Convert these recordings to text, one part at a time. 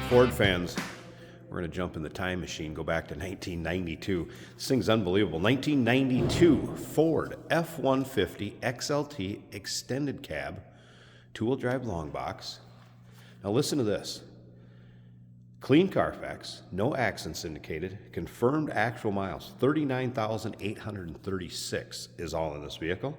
Ford fans, we're going to jump in the time machine, go back to 1992. This thing's unbelievable. 1992 Ford F-150 XLT extended cab, two-wheel drive long box. Now listen to this. Clean Carfax, no accidents indicated, confirmed actual miles, 39,836 is all in this vehicle.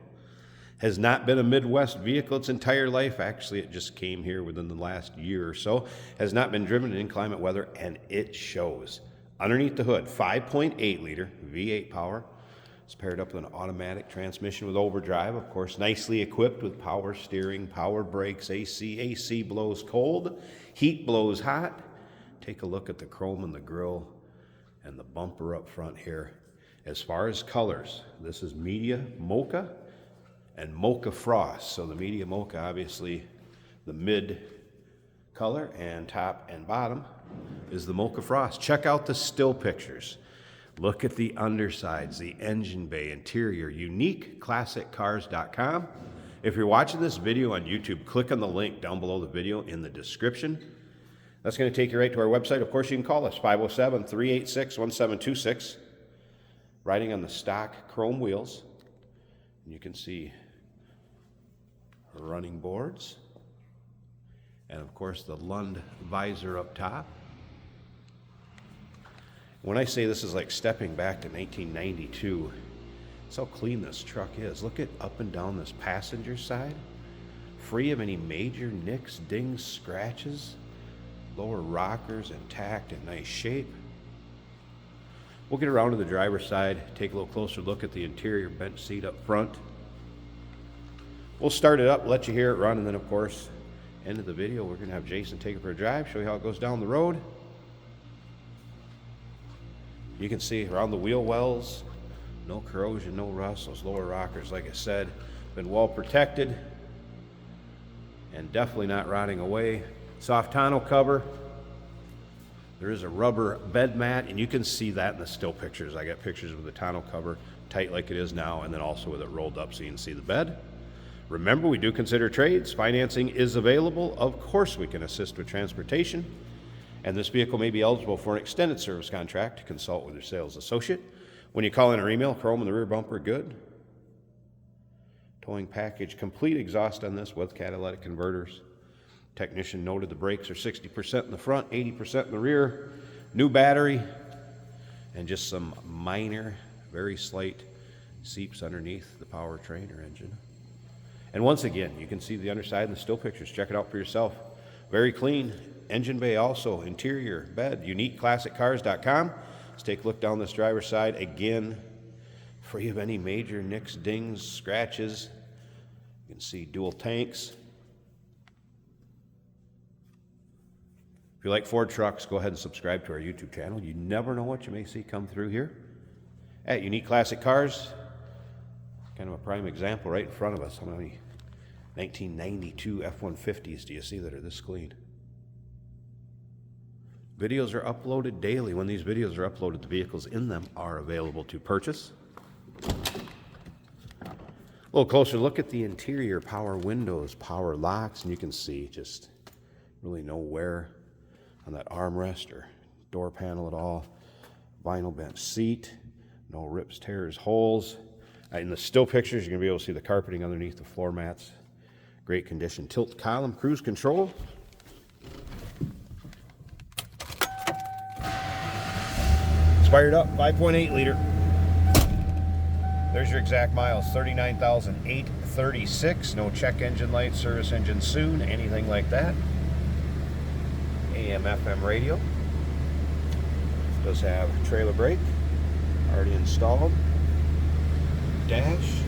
Has not been a Midwest vehicle its entire life. Actually, it just came here within the last year or so. Has not been driven in inclement weather, and it shows. Underneath the hood, 5.8 liter V8 power. It's paired up with an automatic transmission with overdrive, of course, nicely equipped with power steering, power brakes, AC. AC blows cold, heat blows hot. Take a look at the chrome in the grille and the bumper up front here. As far as colors, this is Media Mocha and Mocha Frost. So the Media Mocha, obviously the mid color, and top and bottom is the Mocha Frost. Check out the still pictures. Look at the undersides, the engine bay, interior, uniqueclassiccars.com. If you're watching this video on YouTube, click on the link down below the video in the description. That's going to take you right to our website. Of course, you can call us, 507-386-1726. Riding on the stock chrome wheels. And you can see running boards. And of course, the Lund visor up top. When I say this is like stepping back to 1992, that's how clean this truck is. Look at up and down this passenger side. Free of any major nicks, dings, scratches. Lower rockers intact in nice shape. We'll get around to the driver's side, take a little closer look at the interior bench seat up front. We'll start it up, let you hear it run, and then of course, end of the video, we're going to have Jason take it for a drive, show you how it goes down the road. You can see around the wheel wells, no corrosion, no rust. Those lower rockers, like I said, been well protected and definitely not rotting away. Soft tonneau cover. There is a rubber bed mat, and you can see that in the still pictures. I got pictures with the tonneau cover tight like it is now, and then also with it rolled up so you can see the bed. Remember, we do consider trades. Financing is available. Of course, we can assist with transportation, and this vehicle may be eligible for an extended service contract. Consult with your sales associate. When you call in or email, chrome in the rear bumper, good. Towing package, complete exhaust on this with catalytic converters. Technician noted the brakes are 60% in the front, 80% in the rear. New battery, and just some minor, very slight seeps underneath the powertrain or engine. And once again, you can see the underside in the still pictures. Check it out for yourself. Very clean. Engine bay also, interior, bed, uniqueclassiccars.com. Let's take a look down this driver's side. Again, free of any major nicks, dings, scratches. You can see dual tanks. If you like Ford trucks, go ahead and subscribe to our YouTube channel. You never know what you may see come through here. At Unique Classic Cars, kind of a prime example right in front of us. How many 1992 F-150s do you see that are this clean? Videos are uploaded daily. When these videos are uploaded, the vehicles in them are available to purchase. A little closer look at the interior, power windows, power locks, and you can see just really no wear on that armrest or door panel at all. Vinyl bench seat, no rips, tears, holes. In the still pictures, you're going to be able to see the carpeting underneath the floor mats. Great condition. Tilt column, cruise control. It's fired up, 5.8 liter. There's your exact miles, 39,836. No check engine light, service engine soon, anything like that. AM, FM radio. Does have trailer brake already installed. Dash,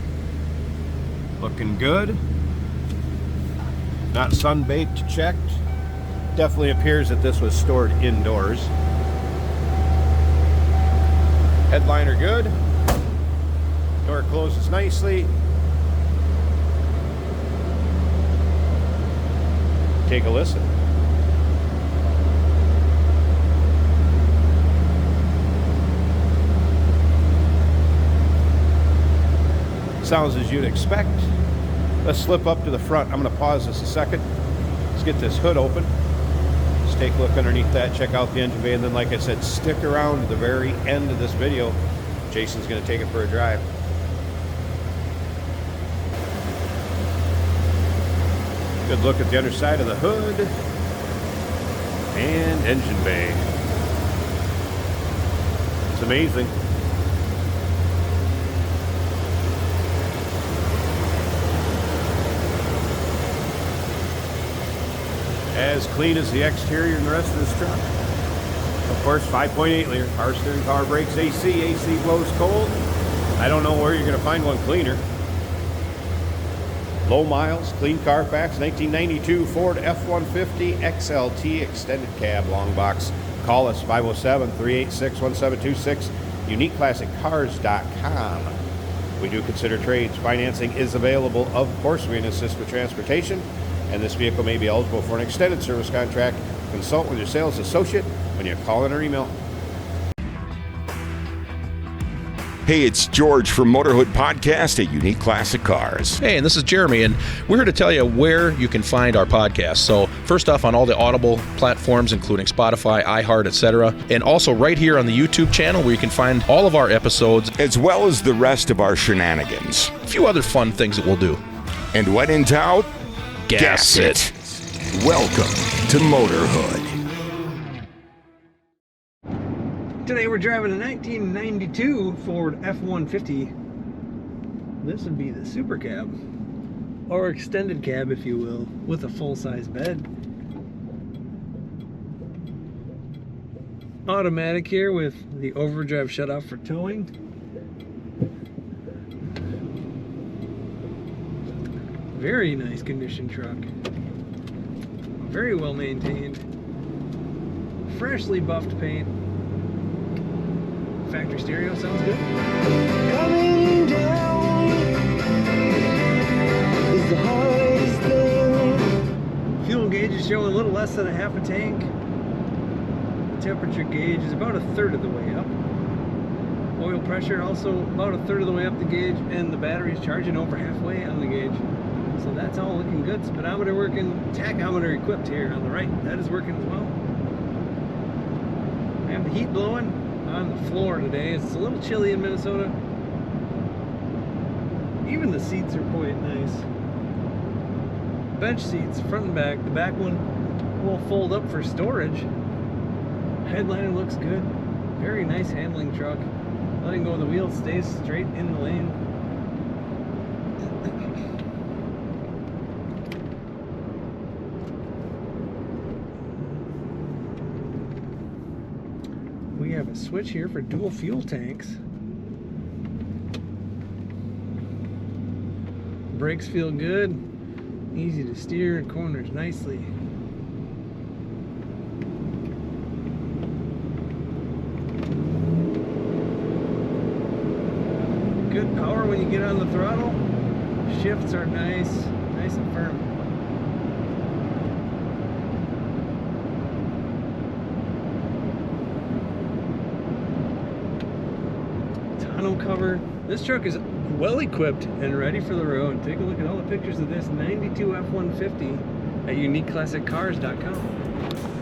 looking good. Not sun-baked, checked. Definitely appears that this was stored indoors. Headliner good. Door closes nicely. Take a listen. Sounds as you'd expect. Let's slip up to the front. I'm going to pause this a second. Let's get this hood open. take a look underneath that, check out the engine bay, and then like I said, stick around to the very end of this video. Jason's going to take it for a drive. Good look at the underside of the hood and engine bay. It's amazing. As clean as the exterior and the rest of this truck. Of course, 5.8 liter, power steering, power brakes, AC blows cold. I don't know where you're going to find one cleaner. Low miles, clean Carfax, 1992 Ford F-150 XLT extended cab long box. Call us 507-386-1726, uniqueclassiccars.com. We do consider trades. Financing is available. Of course, we can assist with transportation, and this vehicle may be eligible for an extended service contract. Consult with your sales associate when you call in or email. Hey, it's George from Motorhood Podcast at Unique Classic Cars. Hey, and this is Jeremy, and we're here to tell you where you can find our podcast. So first off, on all the Audible platforms, including Spotify, iHeart, etc., and also right here on the YouTube channel where you can find all of our episodes, as well as the rest of our shenanigans. A few other fun things that we'll do. And when in doubt, gas it. Welcome to Motorhood. Today we're driving a 1992 Ford F-150. This would be the Super Cab, or extended cab if you will, with a full-size bed. Automatic here with the overdrive shutoff for towing. Very nice condition truck. Very well maintained. Freshly buffed paint. Factory stereo sounds good. Coming down is the hardest thing. Fuel gauge is showing a little less than a half a tank. Temperature gauge is about a third of the way up. Oil pressure also about a third of the way up the gauge, and the battery is charging over halfway on the gauge. So that's all looking good. Speedometer working, tachometer equipped here on the right. That is working as well. I have the heat blowing on the floor today. It's a little chilly in Minnesota. Even the seats are quite nice. Bench seats, front and back. The back one will fold up for storage. Headliner looks good. Very nice handling truck. Letting go of the wheel, stays straight in the lane. We have a switch here for dual fuel tanks. Brakes feel good, easy to steer, corners nicely. Good power when you get on the throttle. Shifts are nice and firm. Tonneau cover. This truck is well equipped and ready for the road. Take a look at all the pictures of this 92 F-150 at uniqueclassiccars.com.